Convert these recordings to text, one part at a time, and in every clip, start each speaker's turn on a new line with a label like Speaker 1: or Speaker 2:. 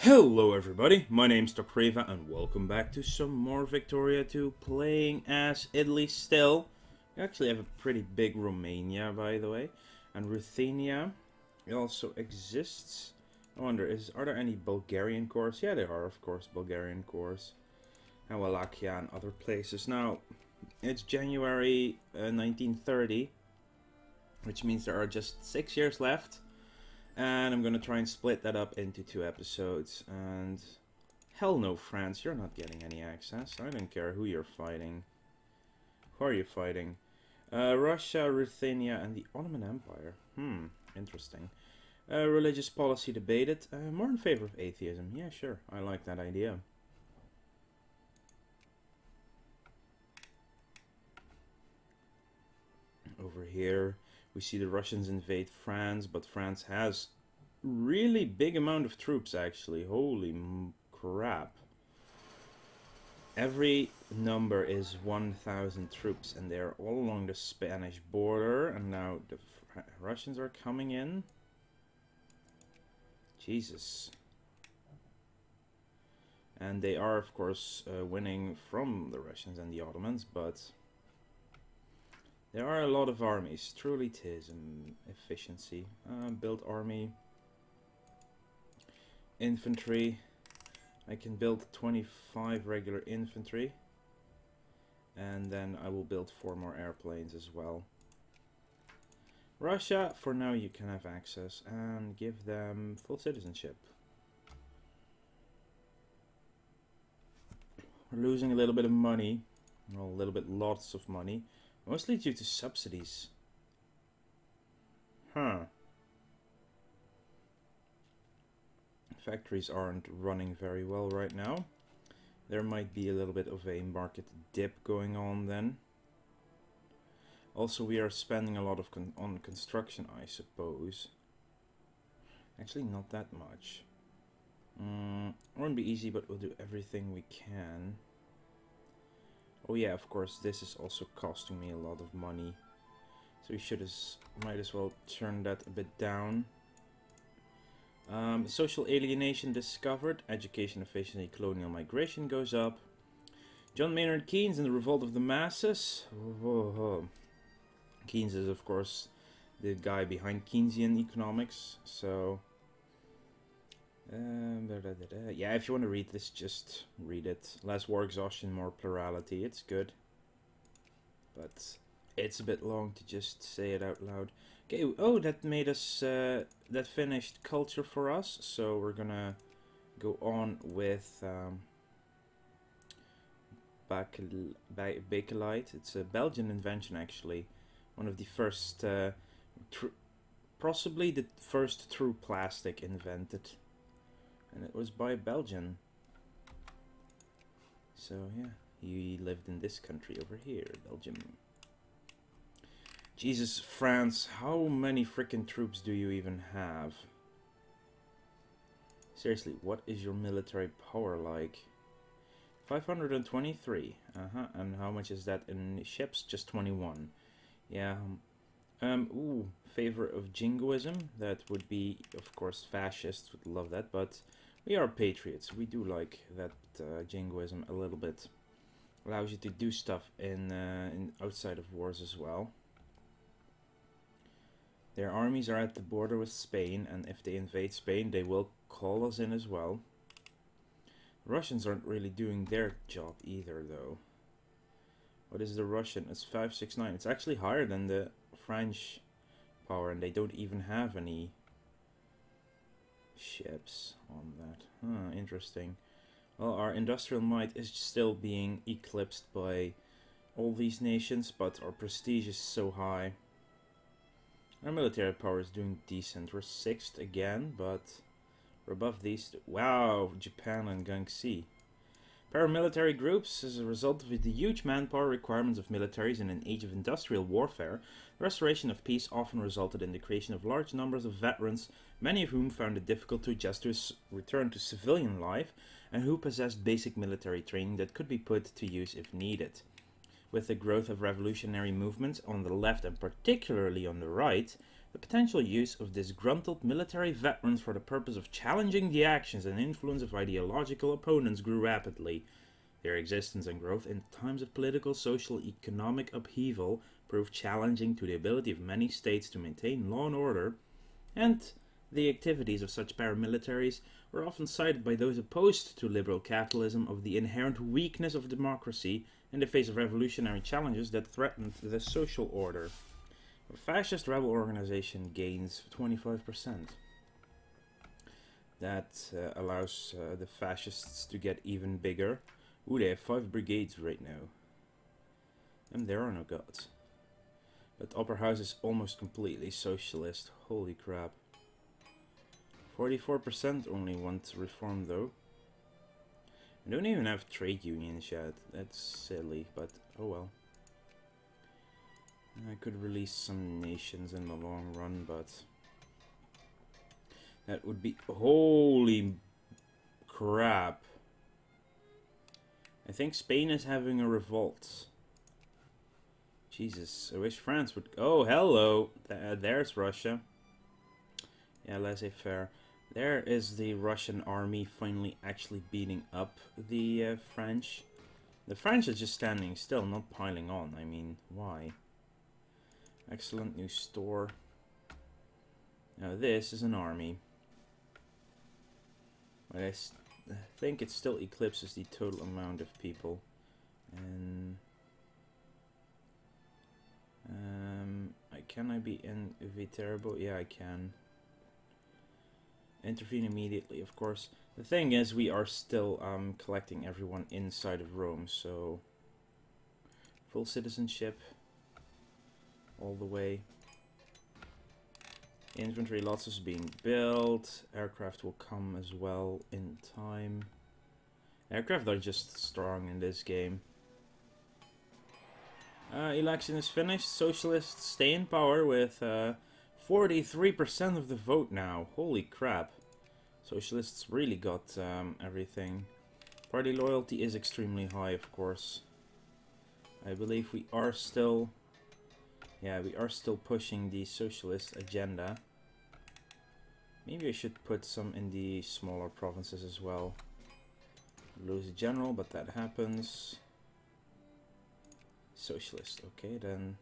Speaker 1: Hello everybody, my name's Tokreva and welcome back to some more Victoria 2 playing as Italy still. We actually have a pretty big Romania, by the way, and Ruthenia also exists. I wonder, are there any Bulgarian cores? Yeah, there are, of course, Bulgarian cores. And Wallachia and other places. Now, it's January 1930, which means there are just 6 years left. And I'm gonna try and split that up into 2 episodes. And hell no, France, you're not getting any access. I don't care who you're fighting. Who are you fighting? Russia, Ruthenia, and the Ottoman Empire. Interesting. Religious policy debated. More in favor of atheism. Yeah, sure. I like that idea. Over here, we see the Russians invade France, but France has really big amount of troops, actually. Holy crap. Every number is 1,000 troops, and they're all along the Spanish border, and now the Russians are coming in. Jesus. And they are, of course, winning from the Russians and the Ottomans, but there are a lot of armies. Truly tis an efficiency. Build army. Infantry. I can build 25 regular infantry. And then I will build 4 more airplanes as well. Russia, for now you can have access and give them full citizenship. We're losing a little bit of money. Well, a little bit, lots of money. Mostly due to subsidies. Huh. Factories aren't running very well right now. There might be a little bit of a market dip going on then. Also, we are spending a lot of on construction, I suppose. Actually, not that much. Won't be easy, but we'll do everything we can. Oh yeah, of course, this is also costing me a lot of money. So we might as well turn that a bit down. Social alienation discovered. Education efficiency, colonial migration goes up. John Maynard Keynes and the revolt of the masses. Keynes is, of course, the guy behind Keynesian economics. So yeah, if you want to read this, just read it. Less war exhaustion, more plurality. It's good, but it's a bit long to just say it out loud. Okay, oh, that made us, that finished culture for us, so we're gonna go on with Bakelite. It's a Belgian invention, actually. One of the first, possibly the first true plastic invented. And it was by Belgian. So yeah, he lived in this country over here, Belgium. Jesus, France, how many freaking troops do you even have? Seriously, what is your military power like? 523. And how much is that in ships? Just 21. Yeah. Ooh, favor of jingoism. That would be, of course, fascists would love that, but we are patriots. We do like that jingoism a little bit. Allows you to do stuff in outside of wars as well. Their armies are at the border with Spain, and if they invade Spain, they will call us in as well. The Russians aren't really doing their job either, though. What is the Russian? It's 569. It's actually higher than the French power, and they don't even have any ships on that. Interesting. Well, our industrial might is still being eclipsed by all these nations, but our prestige is so high. Our military power is doing decent. We're 6th again, but we're above these two. Wow, Japan and Guangxi. Paramilitary groups. As a result of the huge manpower requirements of militaries in an age of industrial warfare, the restoration of peace often resulted in the creation of large numbers of veterans, many of whom found it difficult to adjust to return to civilian life, and who possessed basic military training that could be put to use if needed. With the growth of revolutionary movements on the left and particularly on the right, The potential use of disgruntled military veterans for the purpose of challenging the actions and influence of ideological opponents grew rapidly. Their existence and growth in times of political, social, economic upheaval proved challenging to the ability of many states to maintain law and order, and the activities of such paramilitaries were often cited by those opposed to liberal capitalism of the inherent weakness of democracy in the face of revolutionary challenges that threatened the social order. A fascist rebel organization gains 25%. That allows the fascists to get even bigger. Ooh, they have 5 brigades right now. And there are no gods. But Upper House is almost completely socialist. Holy crap. 44% only want reform though. I don't even have trade unions yet. That's silly, but oh well. I could release some nations in the long run, but that would be... Holy crap. I think Spain is having a revolt. Jesus, I wish France would... Oh, hello. There's Russia. Yeah, laissez-faire. There is the Russian army finally actually beating up the French. The French are just standing still, not piling on. I mean, why? Excellent new store. Now this is an army. But I think it still eclipses the total amount of people. And can I be invitable? Yeah, I can. Intervene immediately, of course. The thing is, we are still collecting everyone inside of Rome, so full citizenship all the way. Infantry lots is being built. Aircraft will come as well in time. Aircraft are just strong in this game. Election is finished. Socialists stay in power with 43% of the vote now. Holy crap. Socialists really got everything. Party loyalty is extremely high, of course. I believe we are still... Yeah, we are still pushing the socialist agenda. Maybe I should put some in the smaller provinces as well. Lose a general, but that happens. Socialist. Okay, then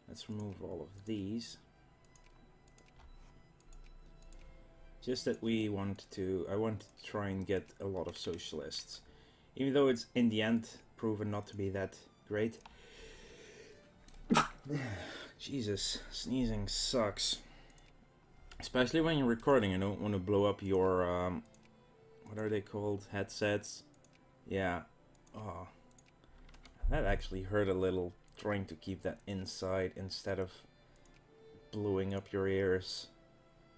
Speaker 1: let's remove all of these. Just that I want to try and get a lot of socialists. Even though it's in the end proven not to be that great. Jesus, sneezing sucks. Especially when you're recording, I don't want to blow up your, what are they called? Headsets? Yeah. Oh. That actually hurt a little, trying to keep that inside instead of blowing up your ears.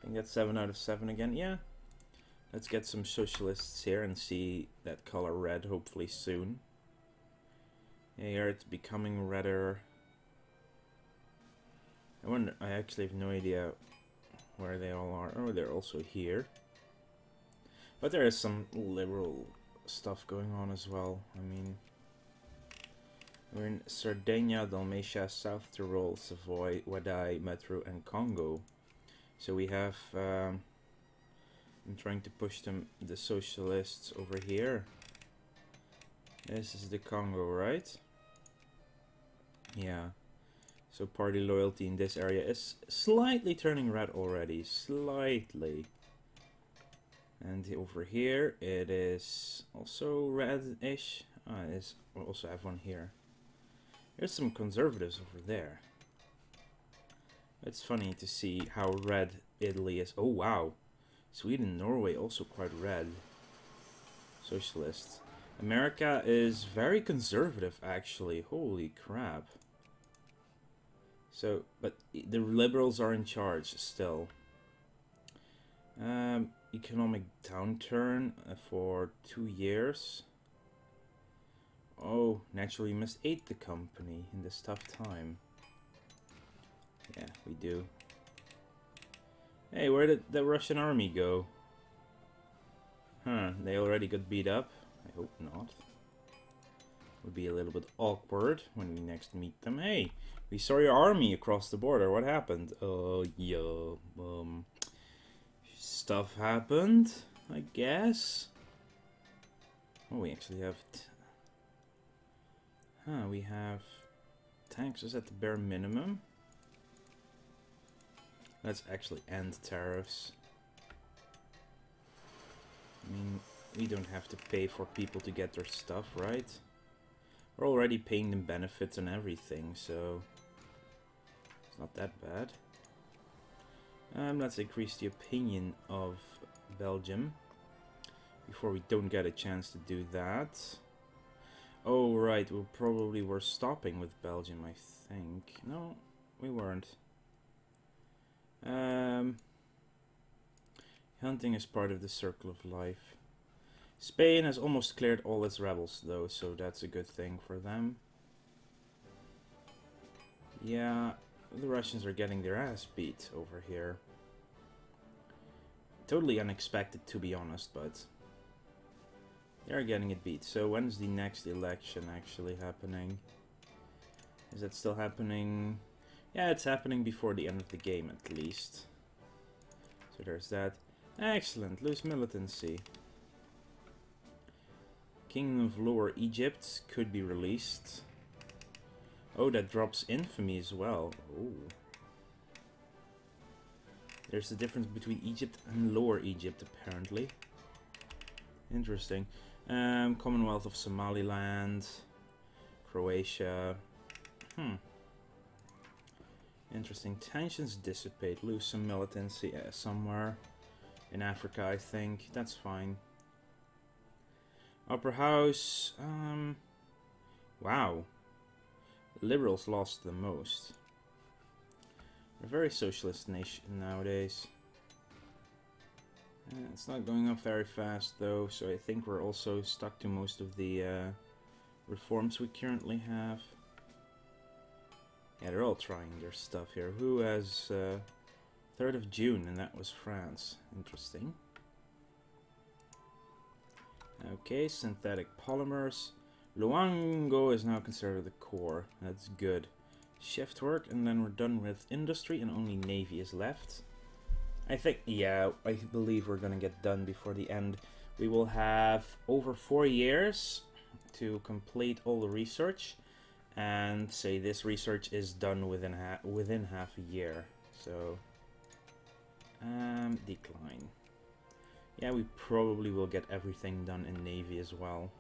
Speaker 1: I think that's 7 out of 7 again. Yeah. Let's get some socialists here and see that color red hopefully soon. Here it's becoming redder. I actually have no idea where they all are. Oh, they're also here. But there is some liberal stuff going on as well. I mean, we're in Sardinia, Dalmatia, South Tyrol, Savoy, Wadai, Metro, and Congo. So we have... I'm trying to push the socialists over here. This is the Congo, right? Yeah. So party loyalty in this area is slightly turning red already. Slightly. And over here it is also red-ish. It is. We'll also have one here. There's some conservatives over there. It's funny to see how red Italy is. Oh wow. Sweden, Norway also quite red. Socialists. America is very conservative actually. Holy crap. So, but the liberals are in charge still. Economic downturn for 2 years. Oh, naturally we must aid the company in this tough time. Yeah, we do. Hey, where did the Russian army go? Huh, they already got beat up? I hope not. Would be a little bit awkward when we next meet them. Hey, we saw your army across the border. What happened? Yeah, stuff happened, I guess. Oh, we actually have... we have taxes at the bare minimum. Let's actually end tariffs. I mean, we don't have to pay for people to get their stuff, right? We're already paying them benefits and everything, so it's not that bad. Let's increase the opinion of Belgium before we don't get a chance to do that. Oh, right, we probably were stopping with Belgium, I think. No, we weren't. Hunting is part of the circle of life. Spain has almost cleared all its rebels, though, so that's a good thing for them. Yeah, the Russians are getting their ass beat over here. Totally unexpected, to be honest, but they're getting it beat. So when's the next election actually happening? Is that still happening? Yeah, it's happening before the end of the game, at least. So there's that. Excellent, lose militancy. Kingdom of Lower Egypt could be released. Oh, that drops infamy as well. Oh. There's a difference between Egypt and Lower Egypt, apparently. Interesting. Commonwealth of Somaliland. Croatia. Interesting. Tensions dissipate. Lose some militancy somewhere. In Africa, I think. That's fine. Upper House. Wow. Liberals lost the most. We're a very socialist nation nowadays. It's not going up very fast though, so I think we're also stuck to most of the reforms we currently have. Yeah, they're all trying their stuff here. Who has 3rd of June, and that was France. Interesting. Okay, synthetic polymers. Luango is now considered the core. That's good. Shift work, and then we're done with industry, and only navy is left. I think, yeah, I believe we're gonna get done before the end. We will have over 4 years to complete all the research, and say this research is done within half a year. So, decline. Yeah, we probably will get everything done in navy as well,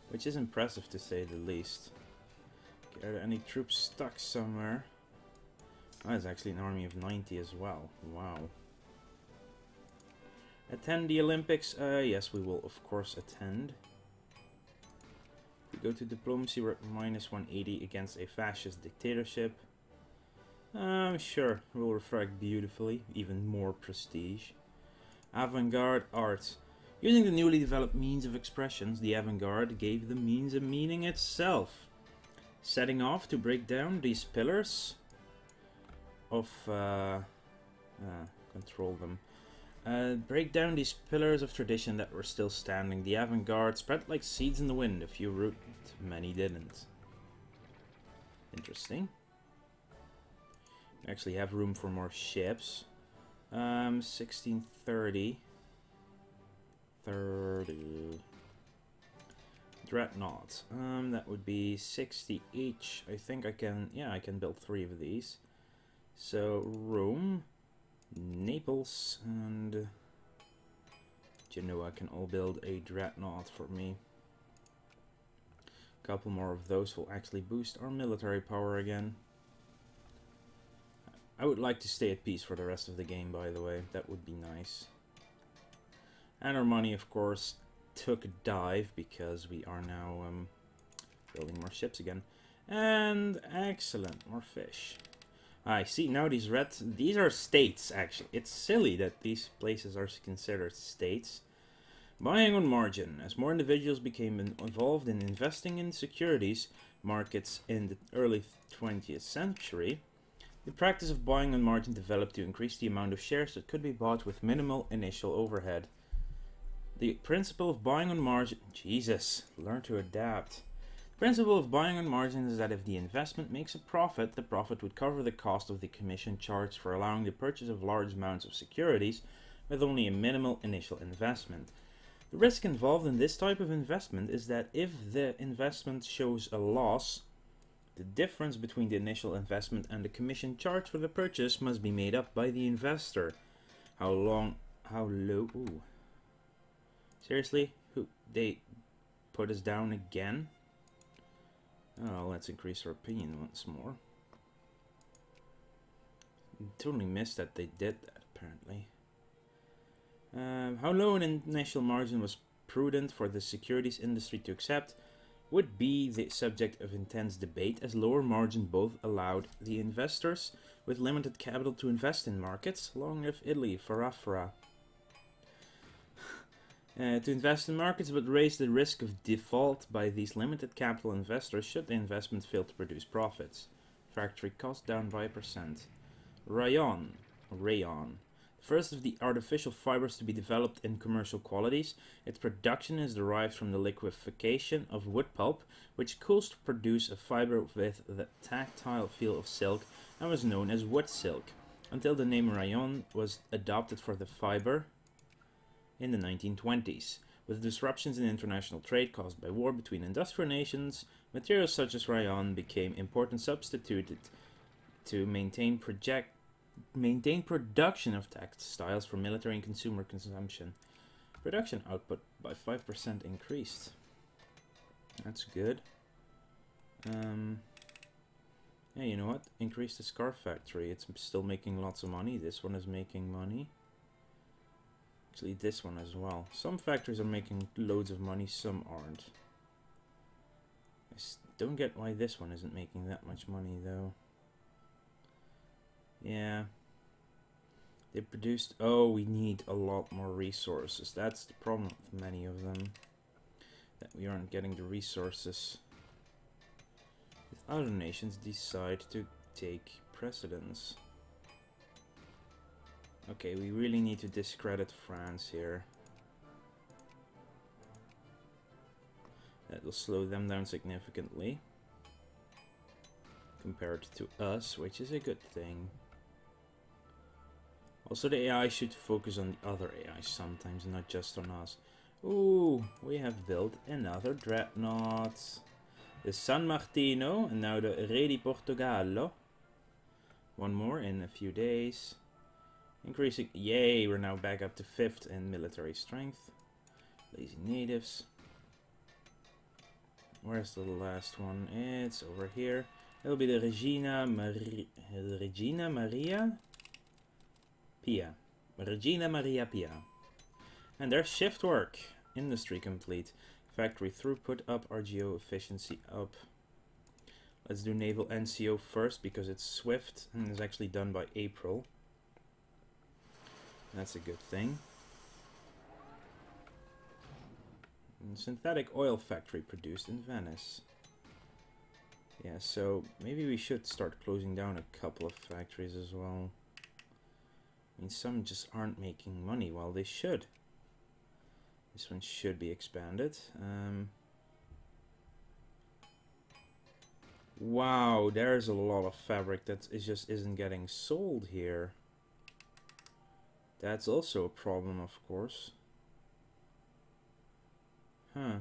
Speaker 1: which is impressive to say the least. Okay, are there any troops stuck somewhere? Oh, it's actually an army of 90 as well. Wow. Attend the Olympics? Yes, we will of course attend. If we go to diplomacy, we're at -180 against a fascist dictatorship. Sure, we'll refract beautifully, even more prestige. Avant-garde art. Using the newly developed means of expressions, the avant-garde gave the means a meaning itself. Setting off to break down these pillars of... control them. Break down these pillars of tradition that were still standing. The avant-garde spread like seeds in the wind. A few rooted, many didn't. Interesting. We actually have room for more ships. 1630. 30. Dreadnought. That would be 60 each. I think I can, yeah, I can build 3 of these. So, Rome, Naples, and Genoa can all build a dreadnought for me. A couple more of those will actually boost our military power again. I would like to stay at peace for the rest of the game, by the way. That would be nice. And our money, of course, took a dive because we are now building more ships again. And excellent, more fish. I see, now these are states, actually. It's silly that these places are considered states. Buying on margin. As more individuals became involved in investing in securities markets in the early 20th century, the practice of buying on margin developed to increase the amount of shares that could be bought with minimal initial overhead. The principle of buying on margin... Jesus, learn to adapt. The principle of buying on margin is that if the investment makes a profit, the profit would cover the cost of the commission charged for allowing the purchase of large amounts of securities with only a minimal initial investment. The risk involved in this type of investment is that if the investment shows a loss, the difference between the initial investment and the commission charged for the purchase must be made up by the investor. How low? Ooh. Seriously? They put us down again? Oh, let's increase our opinion once more. Totally missed that they did that, apparently. How low an initial margin was prudent for the securities industry to accept would be the subject of intense debate, as lower margin both allowed the investors with limited capital to invest in markets, long live Italy, farafara, to invest in markets, but raised the risk of default by these limited capital investors should the investment fail to produce profits. Factory cost down by 1%. Rayon. First of the artificial fibers to be developed in commercial qualities, its production is derived from the liquefaction of wood pulp, which cools to produce a fiber with the tactile feel of silk and was known as wood silk, until the name rayon was adopted for the fiber in the 1920s. With disruptions in international trade caused by war between industrial nations, materials such as rayon became important substituted to maintain production of textiles for military and consumer consumption. Production output by 5% increased. That's good. Yeah, you know what? Increase the scarf factory. It's still making lots of money. This one is making money. Actually, this one as well. Some factories are making loads of money, some aren't. I don't get why this one isn't making that much money, though. Yeah. They produced... Oh, we need a lot more resources. That's the problem with many of them. That we aren't getting the resources. If other nations decide to take precedence. Okay, we really need to discredit France here. That will slow them down significantly. Compared to us, which is a good thing. Also, the AI should focus on the other AI sometimes, not just on us. Ooh, we have built another dreadnought. The San Martino, and now the Re di Portogallo. One more in a few days. Increasing, yay, we're now back up to 5th in military strength. Lazy natives. Where's the last one? It's over here. It'll be the Regina Maria Pia. Regina Maria Pia. And there's shift work. Industry complete. Factory throughput up. RGO efficiency up. Let's do naval NCO first because it's swift and is actually done by April. That's a good thing. And synthetic oil factory produced in Venice. Yeah, so maybe we should start closing down a couple of factories as well. I mean, some just aren't making money while they should. This one should be expanded. Wow, there's a lot of fabric that just isn't getting sold here. That's also a problem, of course. Huh.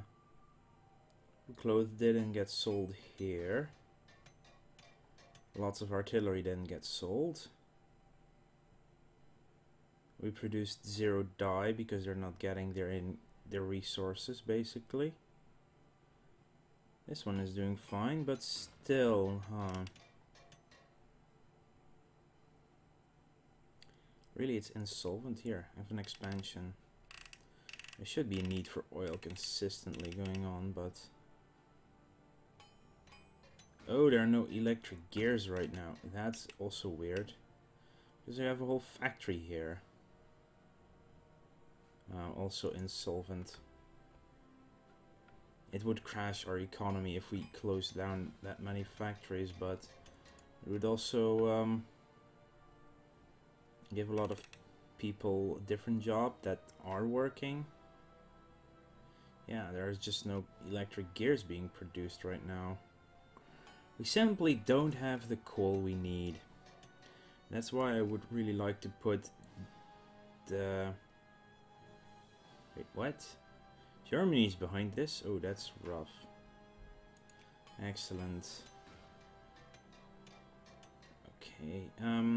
Speaker 1: Clothes didn't get sold here. Lots of artillery didn't get sold. We produced 0 dye because they're not getting their resources, basically. This one is doing fine, but still, huh? Really, it's insolvent here. I have an expansion. There should be a need for oil consistently going on, but... Oh, there are no electric gears right now. That's also weird. Because I have a whole factory here. Also insolvent. It would crash our economy if we closed down that many factories, but it would also give a lot of people a different job that are working. Yeah, there's just no electric gears being produced right now. We simply don't have the coal we need. That's why I would really like to put the... Wait, what? Germany's behind this? Oh, that's rough. Excellent. Okay, I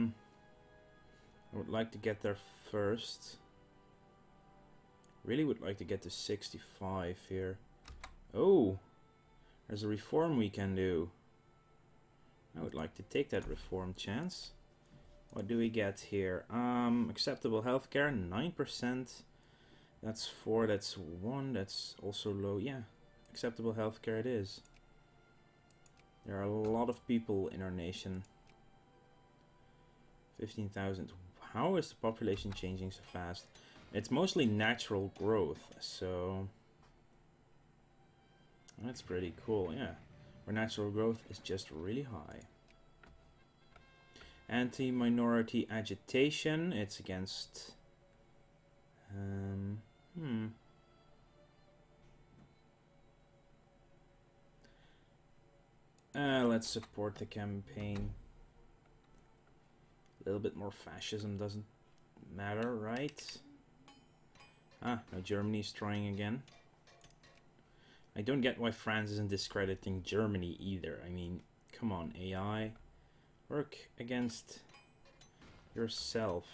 Speaker 1: would like to get there first. Really would like to get to 65 here. Oh, there's a reform we can do. I would like to take that reform chance. What do we get here? Acceptable healthcare, 9%. That's 4, that's 1, that's also low. Yeah, acceptable healthcare it is. There are a lot of people in our nation. 15,000. How is the population changing so fast? It's mostly natural growth, so that's pretty cool, yeah. Where natural growth is just really high. Anti-minority agitation, it's against... let's support the campaign. A little bit more fascism doesn't matter, right? Ah, now Germany's trying again. I don't get why France isn't discrediting Germany either. I mean, come on, AI. Work against yourself.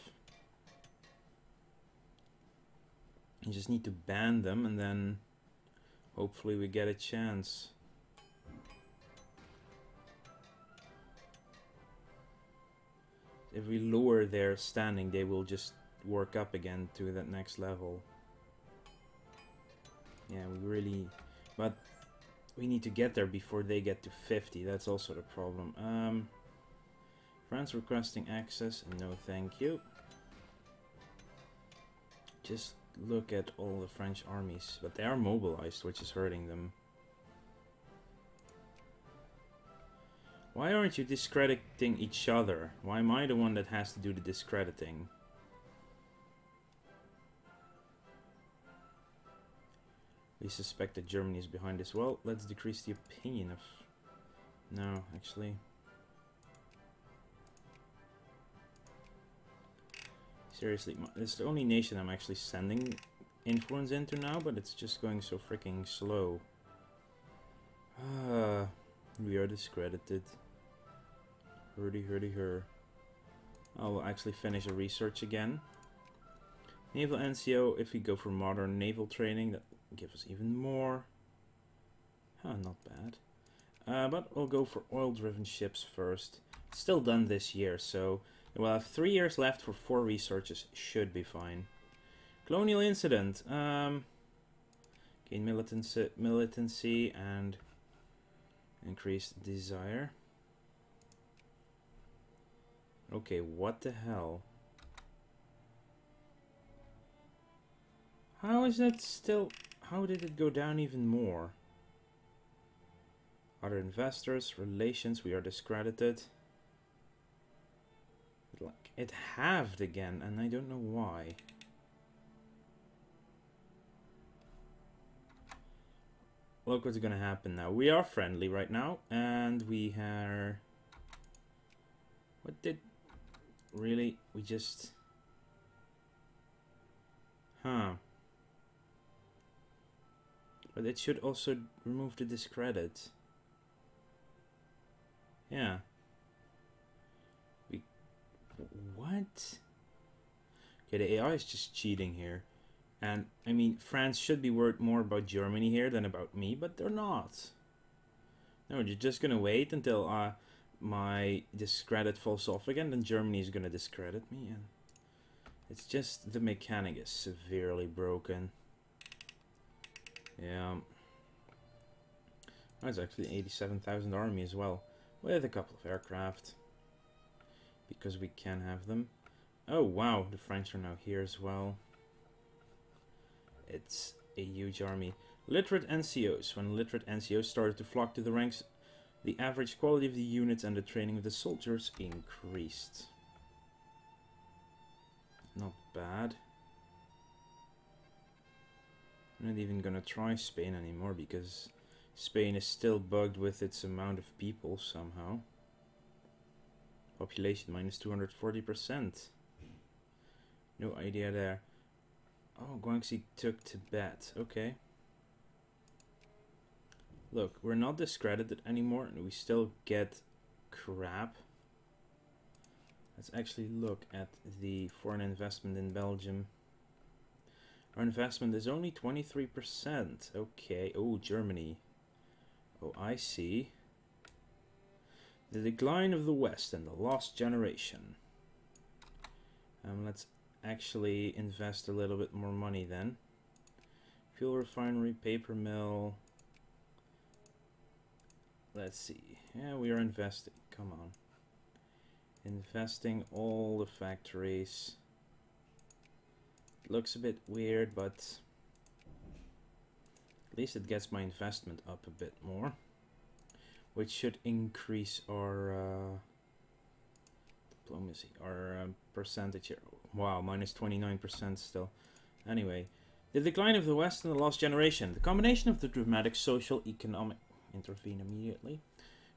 Speaker 1: You just need to ban them and then hopefully we get a chance. If we lower their standing, they will just work up again to that next level. Yeah, we really... But we need to get there before they get to 50. That's also the problem. France requesting access. No, thank you. Just look at all the French armies. But they are mobilized, which is hurting them. Why aren't you discrediting each other? Why am I the one that has to do the discrediting? We suspect that Germany is behind this. Well, let's decrease the opinion of... No, actually. Seriously, it's the only nation I'm actually sending influence into now, but it's just going so freaking slow. We are discredited. Hurdy her. I'll actually finish a research again. Naval NCO, if we go for modern naval training, that will give us even more. Not bad. But we'll go for oil-driven ships first. It's still done this year, so we'll have 3 years left for 4 researches. Should be fine. Colonial incident. Gain militancy and increased desire. Okay, what the hell? How is that still... How did it go down even more? Other investors, relations, we are discredited. Like, it halved again, and I don't know why. Look what's gonna happen now. We are friendly right now, and we are... What did... Really? We just... Huh. But it should also remove the discredit. Yeah. What? Okay, the AI is just cheating here. And, I mean, France should be worried more about Germany here than about me, but they're not. No, you're just gonna wait until my discredit falls off again, then Germany is gonna discredit me, and it's just the mechanic is severely broken. Yeah. That's actually an 87,000 army as well, with a couple of aircraft, because we can have them. Oh wow, the French are now here as well. It's a huge army. Literate NCOs. When literate NCOs started to flock to the ranks, the average quality of the units and the training of the soldiers increased. Not bad. I'm not even gonna try Spain anymore because Spain is still bugged with its amount of people somehow. Population minus 240%. No idea there. Oh, Guangxi took Tibet. Okay. Look, we're not discredited anymore and we still get crap. Let's actually look at the foreign investment in Belgium. Our investment is only 23%. Okay. Oh, Germany. Oh, I see. The decline of the West and the lost generation. Let's actually invest a little bit more money then. Fuel refinery, paper mill. Let's see. Yeah, we are investing. Come on. Investing all the factories. It looks a bit weird, but at least it gets my investment up a bit more, which should increase our diplomacy, our percentage here. Wow, minus 29% still. Anyway, the decline of the West and the lost generation. The combination of the dramatic social, economic, intervene immediately.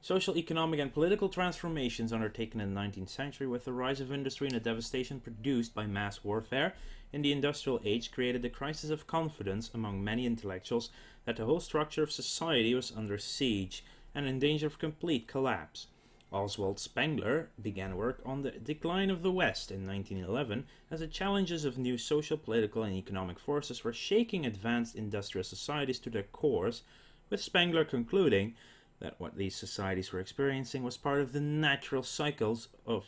Speaker 1: Social, economic and political transformations undertaken in the 19th century with the rise of industry and the devastation produced by mass warfare in the industrial age created a crisis of confidence among many intellectuals that the whole structure of society was under siege and in danger of complete collapse. Oswald Spengler began work on the decline of the West in 1911 as the challenges of new social, political and economic forces were shaking advanced industrial societies to their cores, with Spengler concluding that what these societies were experiencing was part of the natural cycles of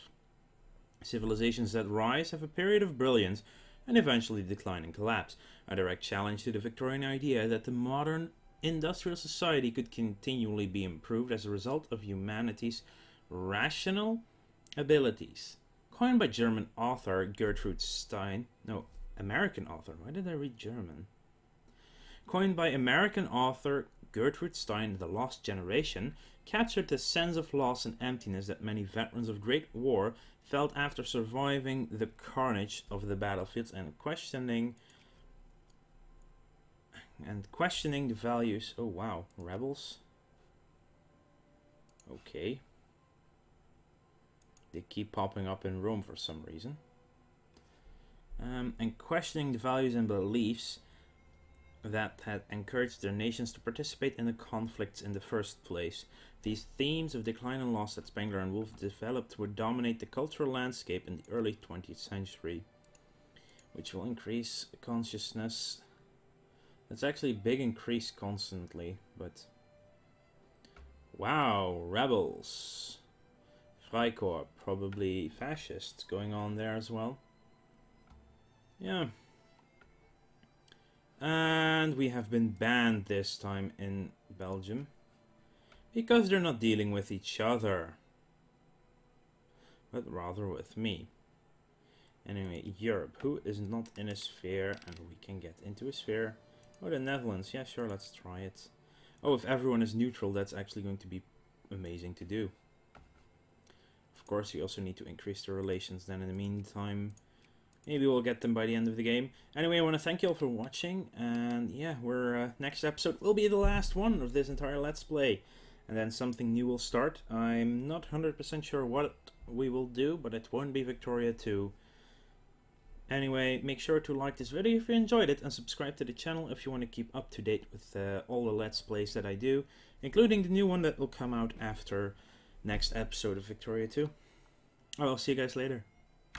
Speaker 1: civilizations that rise, have a period of brilliance, and eventually decline and collapse. A direct challenge to the Victorian idea that the modern industrial society could continually be improved as a result of humanity's rational abilities. Coined by German author Gertrude Stein, no, American author, why did I read German? Coined by American author Gertrude Stein, The Lost Generation captured the sense of loss and emptiness that many veterans of Great War felt after surviving the carnage of the battlefields and questioning the values. Oh wow, rebels. Okay. They keep popping up in Rome for some reason. And questioning the values and beliefs that had encouraged their nations to participate in the conflicts in the first place. These themes of decline and loss that Spengler and Wolff developed would dominate the cultural landscape in the early 20th century, which will increase consciousness. That's actually a big increase constantly, but wow, rebels. Freikorps, probably fascists going on there as well. Yeah. And we have been banned this time in Belgium because they're not dealing with each other, but rather with me. Anyway, Europe, who is not in a sphere, and we can get into a sphere. Oh, the Netherlands, yeah, sure, let's try it. Oh, if everyone is neutral, that's actually going to be amazing to do. Of course, you also need to increase the relations then in the meantime. Maybe we'll get them by the end of the game. Anyway, I want to thank you all for watching, and yeah, next episode will be the last one of this entire Let's Play. And then something new will start. I'm not 100% sure what we will do, but it won't be Victoria 2. Anyway, make sure to like this video if you enjoyed it, and subscribe to the channel if you want to keep up to date with all the Let's Plays that I do, including the new one that will come out after next episode of Victoria 2. I'll see you guys later.